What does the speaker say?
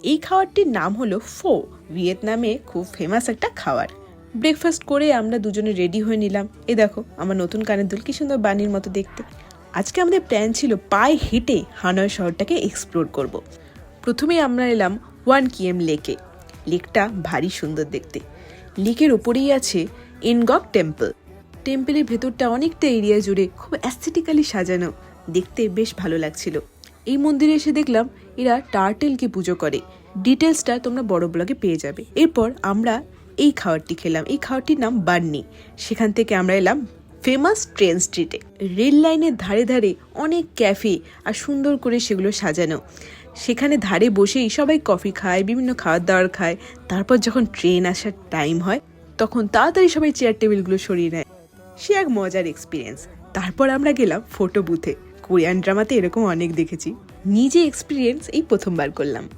এই খাবারটির নাম হলো ফো। ভিয়েতনামে খুব ফেমাস একটা খাবার। ব্রেকফাস্ট করে আমরা দুজনে রেডি হয়ে নিলাম। দেখো আমার নতুন কানের দুল কি সুন্দর বানির মতো দেখতে। আজকে আমাদের প্ল্যান ছিল পায়ে হেঁটে হানয় শহরটাকে এক্সপ্লোর করব। প্রথমেই আমরা এলাম 1 KM লেকে। লেকটা ভারী সুন্দর দেখতে। লেকের ওপরেই আছে এনগক টেম্পল। টেম্পলের ভেতরটা অনেকটা এরিয়া জুড়ে খুব অ্যাস্থেটিক্যালি সাজানো, দেখতে বেশ ভালো লাগছিল। এই মন্দিরে এসে দেখলাম এরা টার্টেলকে পুজো করে। ডিটেলসটা তোমরা বড় ব্লগে পেয়ে যাবে। এরপর আমরা এই খাবারটি খেলাম। এই খাবারটির নাম বার্নি। সেখান থেকে আমরা এলাম ফেমাস ট্রেন স্ট্রিটে। রেল লাইনের ধারে ধারে অনেক ক্যাফে আর সুন্দর করে সেগুলো সাজানো। সেখানে ধারে বসেই সবাই কফি খায়, বিভিন্ন খাবার দাবার খায়। তারপর যখন ট্রেন আসার টাইম হয় তখন তাড়াতাড়ি সবাই চেয়ার টেবিলগুলো সরিয়ে নেয়। সে এক মজার এক্সপিরিয়েন্স। তারপর আমরা গেলাম ফটো বুথে। কোরিয়ান ড্রামাতে এরকম অনেক দেখেছি, নিজে এক্সপিরিয়েন্স এই প্রথমবার করলাম।